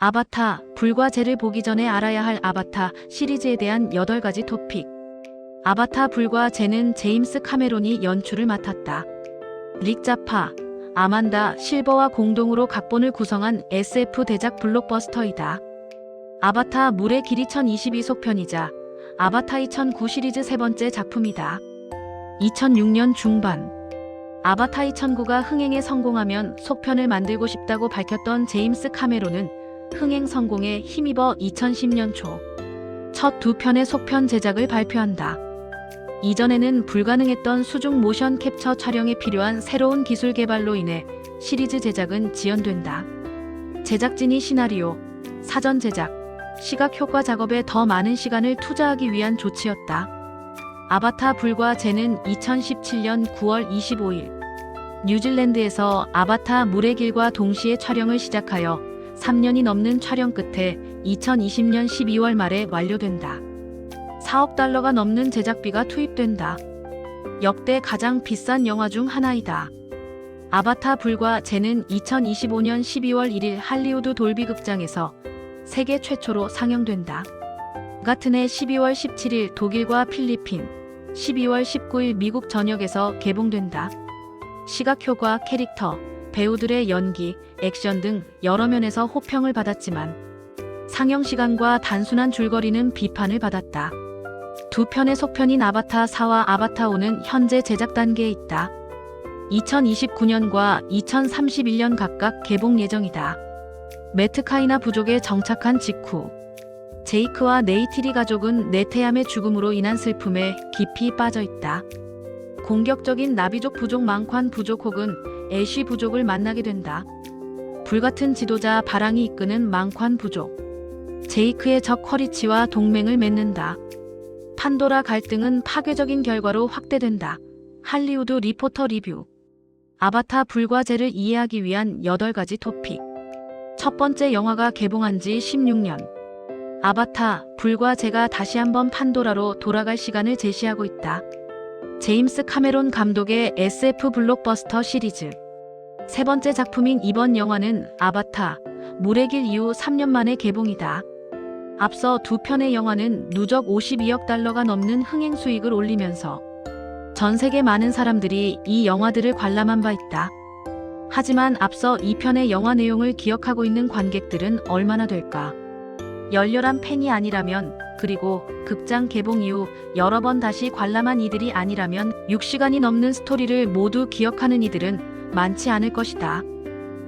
아바타, 불과 쟤를 보기 전에 알아야 할 아바타 시리즈에 대한 8가지 토픽. 아바타 불과 쟤는 제임스 카메론이 연출을 맡았다. 릭 자파, 아만다 실버와 공동으로 각본을 구성한 SF 대작 블록버스터이다. 아바타 물의 길이 1022속편이자 아바타 2009 시리즈 세 번째 작품이다. 2006년 중반 아바타 2009가 흥행에 성공하면 속편을 만들고 싶다고 밝혔던 제임스 카메론은 흥행 성공에 힘입어 2010년 초 첫 두 편의 속편 제작을 발표한다. 이전에는 불가능했던 수중 모션 캡처 촬영에 필요한 새로운 기술 개발로 인해 시리즈 제작은 지연된다. 제작진이 시나리오, 사전 제작, 시각 효과 작업에 더 많은 시간을 투자하기 위한 조치였다. 아바타 불과 쟤는 2017년 9월 25일 뉴질랜드에서 아바타 물의 길과 동시에 촬영을 시작하여 3년이 넘는 촬영 끝에 2020년 12월 말에 완료된다. 4억 달러가 넘는 제작비가 투입된다. 역대 가장 비싼 영화 중 하나이다. 아바타 불과 쟤는 2025년 12월 1일 할리우드 돌비 극장에서 세계 최초로 상영된다. 같은 해 12월 17일 독일과 필리핀, 12월 19일 미국 전역에서 개봉된다. 시각 효과, 캐릭터, 배우들의 연기, 액션 등 여러 면에서 호평을 받았지만 상영 시간과 단순한 줄거리는 비판을 받았다. 두 편의 속편인 아바타 4와 아바타 5는 현재 제작 단계에 있다. 2029년과 2031년 각각 개봉 예정이다. 매트카이나 부족에 정착한 직후 제이크와 네이티리 가족은 네테암의 죽음으로 인한 슬픔에 깊이 빠져 있다. 공격적인 나비족 부족 망관 부족 혹은 애쉬 부족을 만나게 된다. 불같은 지도자 바랑이 이끄는 망관 부족. 제이크의 적 커리치와 동맹을 맺는다. 판도라 갈등은 파괴적인 결과로 확대된다. 할리우드 리포터 리뷰. 아바타 불과 쟤를 이해하기 위한 8가지 토픽. 첫 번째, 영화가 개봉한 지 16년. 아바타 불과 쟤가 다시 한번 판도라로 돌아갈 시간을 제시하고 있다. 제임스 카메론 감독의 SF 블록버스터 시리즈. 세 번째 작품인 이번 영화는 아바타 물의 길 이후 3년 만의 개봉이다. 앞서 두 편의 영화는 누적 52억 달러가 넘는 흥행 수익을 올리면서 전 세계 많은 사람들이 이 영화들을 관람한 바 있다. 하지만 앞서 이 편의 영화 내용을 기억하고 있는 관객들은 얼마나 될까? 열렬한 팬이 아니라면, 그리고 극장 개봉 이후 여러 번 다시 관람한 이들이 아니라면 6시간이 넘는 스토리를 모두 기억하는 이들은 많지 않을 것이다.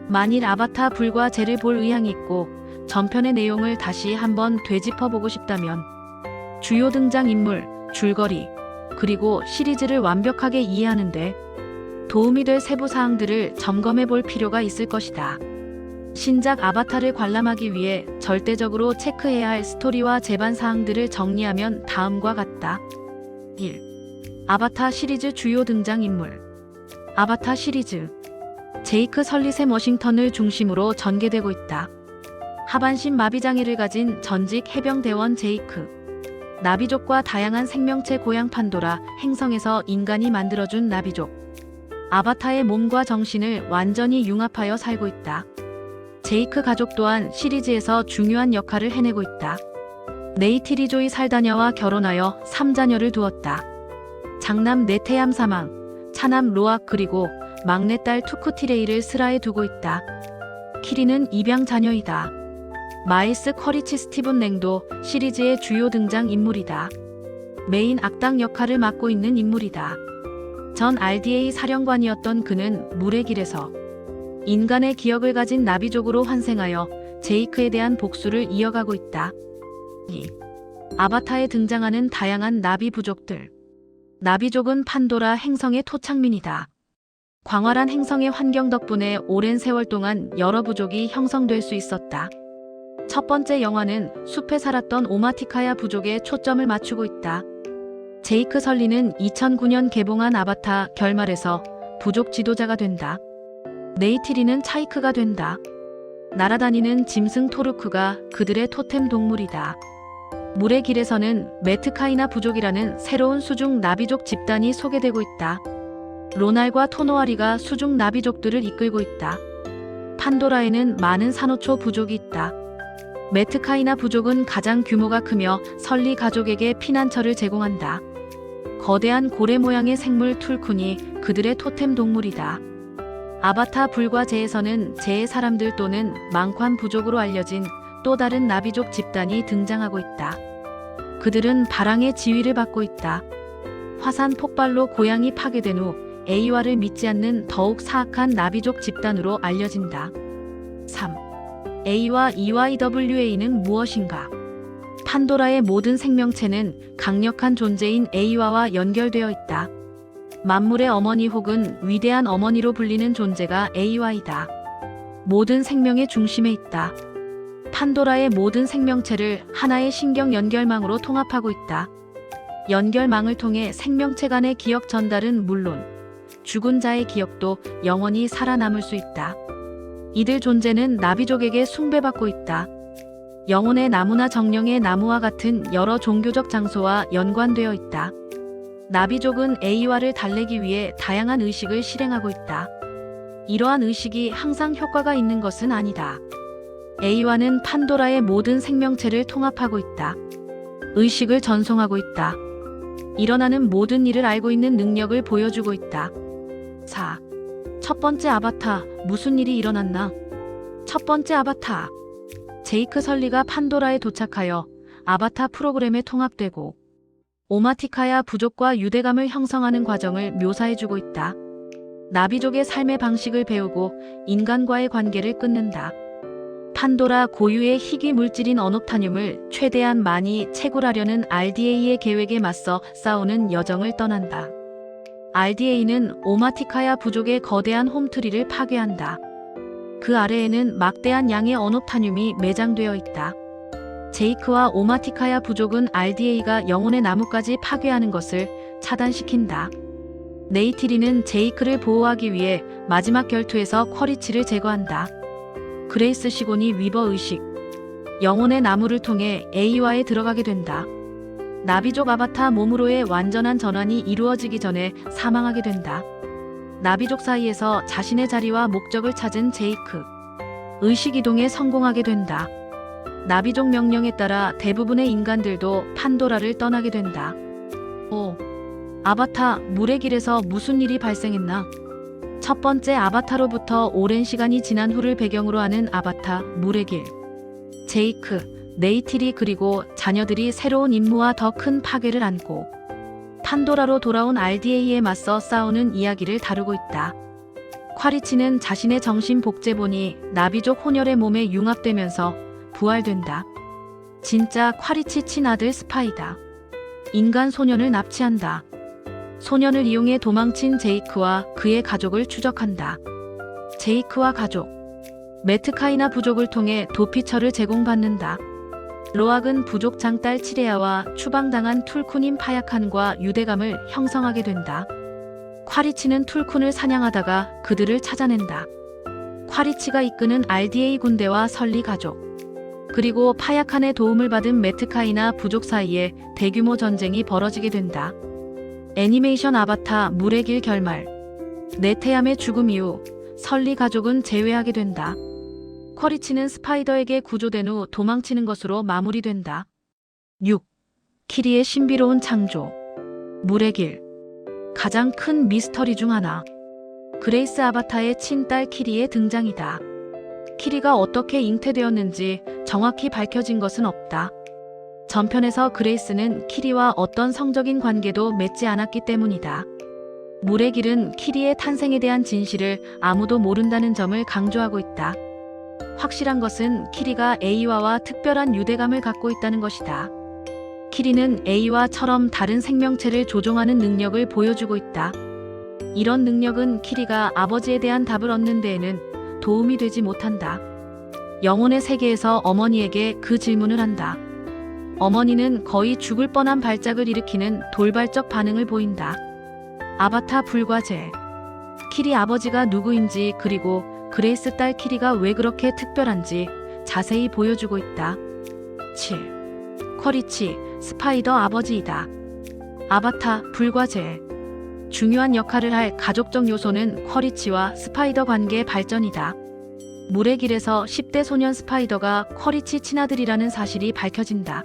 만일 아바타 불과 쟤를 볼 의향이 있고 전편의 내용을 다시 한번 되짚어보고 싶다면 주요 등장인물, 줄거리, 그리고 시리즈를 완벽하게 이해하는데 도움이 될 세부 사항들을 점검해 볼 필요가 있을 것이다. 신작 아바타를 관람하기 위해 절대적으로 체크해야 할 스토리와 제반 사항들을 정리하면 다음과 같다. 1. 아바타 시리즈 주요 등장인물. 아바타 시리즈. 제이크 설리샘 워싱턴을 중심으로 전개되고 있다. 하반신 마비장애를 가진 전직 해병대원 제이크. 나비족과 다양한 생명체 고향 판도라 행성에서 인간이 만들어준 나비족. 아바타의 몸과 정신을 완전히 융합하여 살고 있다. 제이크 가족 또한 시리즈에서 중요한 역할을 해내고 있다. 네이티리 조이 살다냐와 결혼하여 3자녀를 두었다. 장남 네테암 사망, 차남 로악 그리고 막내딸 투쿠티레이를 슬하에 두고 있다. 키리는 입양 자녀이다. 마일스 커리치 스티븐 랭도 시리즈의 주요 등장 인물이다. 메인 악당 역할을 맡고 있는 인물이다. 전 RDA 사령관이었던 그는 물의 길에서 인간의 기억을 가진 나비족으로 환생하여 제이크에 대한 복수를 이어가고 있다. 2. 아바타에 등장하는 다양한 나비 부족들. 나비족은 판도라 행성의 토착민이다. 광활한 행성의 환경 덕분에 오랜 세월 동안 여러 부족이 형성될 수 있었다. 첫 번째 영화는 숲에 살았던 오마티카야 부족에 초점을 맞추고 있다. 제이크 설리는 2009년 개봉한 아바타 결말에서 부족 지도자가 된다. 네이티리는 차이크가 된다. 날아다니는 짐승 토르크가 그들의 토템 동물이다. 물의 길에서는 매트카이나 부족이라는 새로운 수중 나비족 집단이 소개되고 있다. 로날과 토노아리가 수중 나비족들을 이끌고 있다. 판도라에는 많은 산호초 부족이 있다. 메트카이나 부족은 가장 규모가 크며 설리 가족에게 피난처를 제공한다. 거대한 고래 모양의 생물 툴쿤이 그들의 토템 동물이다. 아바타 불과 제에서는 제의 사람들 또는 망관 부족으로 알려진 또 다른 나비족 집단이 등장하고 있다. 그들은 바랑의 지위를 받고 있다. 화산 폭발로 고향이 파괴된 후 에이와를 믿지 않는 더욱 사악한 나비족 집단으로 알려진다. 3. A와 EYWA는 무엇인가? 판도라의 모든 생명체는 강력한 존재인 에이와와 연결되어 있다. 만물의 어머니 혹은 위대한 어머니로 불리는 존재가 에이와이다. 모든 생명의 중심에 있다. 판도라의 모든 생명체를 하나의 신경 연결망으로 통합하고 있다. 연결망을 통해 생명체 간의 기억 전달은 물론 죽은 자의 기억도 영원히 살아남을 수 있다. 이들 존재는 나비족에게 숭배받고 있다. 영혼의 나무나 정령의 나무와 같은 여러 종교적 장소와 연관되어 있다. 나비족은 에이와를 달래기 위해 다양한 의식을 실행하고 있다. 이러한 의식이 항상 효과가 있는 것은 아니다. 에이와는 판도라의 모든 생명체를 통합하고 있다. 의식을 전송하고 있다. 일어나는 모든 일을 알고 있는 능력을 보여주고 있다. 4. 첫 번째 아바타, 무슨 일이 일어났나? 첫 번째 아바타. 제이크 설리가 판도라에 도착하여 아바타 프로그램에 통합되고 오마티카야 부족과 유대감을 형성하는 과정을 묘사해주고 있다. 나비족의 삶의 방식을 배우고 인간과의 관계를 끊는다. 판도라 고유의 희귀 물질인 어놉타늄을 최대한 많이 채굴하려는 RDA의 계획에 맞서 싸우는 여정을 떠난다. RDA는 오마티카야 부족의 거대한 홈트리를 파괴한다. 그 아래에는 막대한 양의 어놉타늄이 매장되어 있다. 제이크와 오마티카야 부족은 RDA가 영혼의 나무까지 파괴하는 것을 차단시킨다. 네이티리는 제이크를 보호하기 위해 마지막 결투에서 쿼리치를 제거한다. 그레이스 시곤이 위버 의식, 영혼의 나무를 통해 에이와에 들어가게 된다. 나비족 아바타 몸으로의 완전한 전환이 이루어지기 전에 사망하게 된다. 나비족 사이에서 자신의 자리와 목적을 찾은 제이크. 의식 이동에 성공하게 된다. 나비족 명령에 따라 대부분의 인간들도 판도라를 떠나게 된다. 5. 아바타 물의 길에서 무슨 일이 발생했나? 첫 번째 아바타로부터 오랜 시간이 지난 후를 배경으로 하는 아바타 물의 길. 제이크, 네이티리 그리고 자녀들이 새로운 임무와 더 큰 파괴를 안고 판도라로 돌아온 RDA에 맞서 싸우는 이야기를 다루고 있다. 쿼리치는 자신의 정신 복제본이 나비족 혼혈의 몸에 융합되면서 부활된다. 진짜 쿼리치 친아들 스파이다. 인간 소년을 납치한다. 소년을 이용해 도망친 제이크와 그의 가족을 추적한다. 제이크와 가족. 메트카이나 부족을 통해 도피처를 제공받는다. 로악은 부족 장딸 치레아와 추방당한 툴쿤인 파야칸과 유대감을 형성하게 된다. 쿼리치는 툴쿤을 사냥하다가 그들을 찾아낸다. 쿼리치가 이끄는 RDA 군대와 설리 가족, 그리고 파야칸의 도움을 받은 메트카이나 부족 사이에 대규모 전쟁이 벌어지게 된다. 애니메이션 아바타 물의 길 결말. 네테암의 죽음 이후 설리 가족은 제외하게 된다. 쿼리치는 스파이더에게 구조된 후 도망치는 것으로 마무리된다. 6. 키리의 신비로운 창조. 물의 길. 가장 큰 미스터리 중 하나. 그레이스 아바타의 친딸 키리의 등장이다. 키리가 어떻게 잉태되었는지 정확히 밝혀진 것은 없다. 전편에서 그레이스는 키리와 어떤 성적인 관계도 맺지 않았기 때문이다. 물의 길은 키리의 탄생에 대한 진실을 아무도 모른다는 점을 강조하고 있다. 확실한 것은 키리가 에이와와 특별한 유대감을 갖고 있다는 것이다. 키리는 에이와처럼 다른 생명체를 조종하는 능력을 보여주고 있다. 이런 능력은 키리가 아버지에 대한 답을 얻는 데에는 도움이 되지 못한다. 영혼의 세계에서 어머니에게 그 질문을 한다. 어머니는 거의 죽을 뻔한 발작을 일으키는 돌발적 반응을 보인다. 아바타 불과제. 키리 아버지가 누구인지 그리고 그레이스 딸 키리가 왜 그렇게 특별한지 자세히 보여주고 있다. 7. 쿼리치, 스파이더 아버지이다. 아바타 불과제. 중요한 역할을 할 가족적 요소는 쿼리치와 스파이더 관계의 발전이다. 물의 길에서 10대 소년 스파이더가 쿼리치 친아들이라는 사실이 밝혀진다.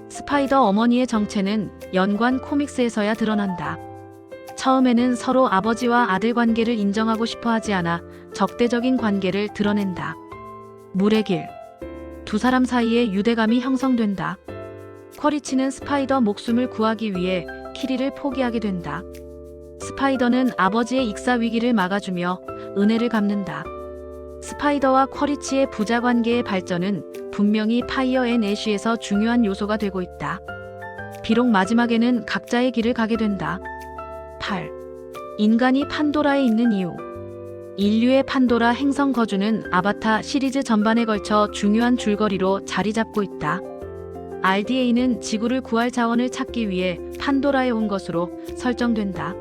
스파이더 어머니의 정체는 연관 코믹스에서야 드러난다. 처음에는 서로 아버지와 아들 관계를 인정하고 싶어 하지 않아 적대적인 관계를 드러낸다. 물의 길. 두 사람 사이에 유대감이 형성된다. 쿼리치는 스파이더 목숨을 구하기 위해 키리를 포기하게 된다. 스파이더는 아버지의 익사 위기를 막아주며 은혜를 갚는다. 스파이더와 쿼리치의 부자 관계의 발전은 분명히 파이어 앤 애쉬에서 중요한 요소가 되고 있다. 비록 마지막에는 각자의 길을 가게 된다. 8. 인간이 판도라에 있는 이유. 인류의 판도라 행성 거주는 아바타 시리즈 전반에 걸쳐 중요한 줄거리로 자리 잡고 있다. RDA는 지구를 구할 자원을 찾기 위해 판도라에 온 것으로 설정된다.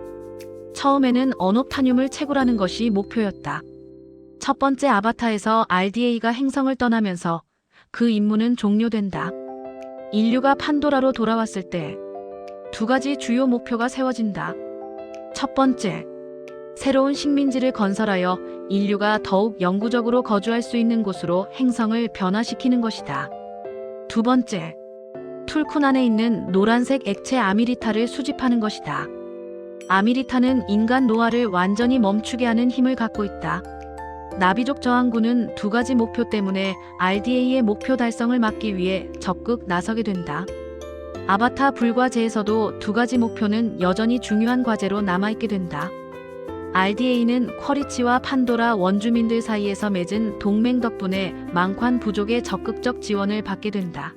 처음에는 언옥타늄을 채굴하는 것이 목표였다. 첫 번째 아바타에서 RDA가 행성을 떠나면서 그 임무는 종료된다. 인류가 판도라로 돌아왔을 때 두 가지 주요 목표가 세워진다. 첫 번째, 새로운 식민지를 건설하여 인류가 더욱 영구적으로 거주할 수 있는 곳으로 행성을 변화시키는 것이다. 두 번째, 툴쿤 안에 있는 노란색 액체 아미리타를 수집하는 것이다. 아미리타는 인간 노화를 완전히 멈추게 하는 힘을 갖고 있다. 나비족 저항군은 두 가지 목표 때문에 RDA의 목표 달성을 막기 위해 적극 나서게 된다. 아바타 불과제에서도 두 가지 목표는 여전히 중요한 과제로 남아있게 된다. RDA는 쿼리치와 판도라 원주민들 사이에서 맺은 동맹 덕분에 망관 부족의 적극적 지원을 받게 된다.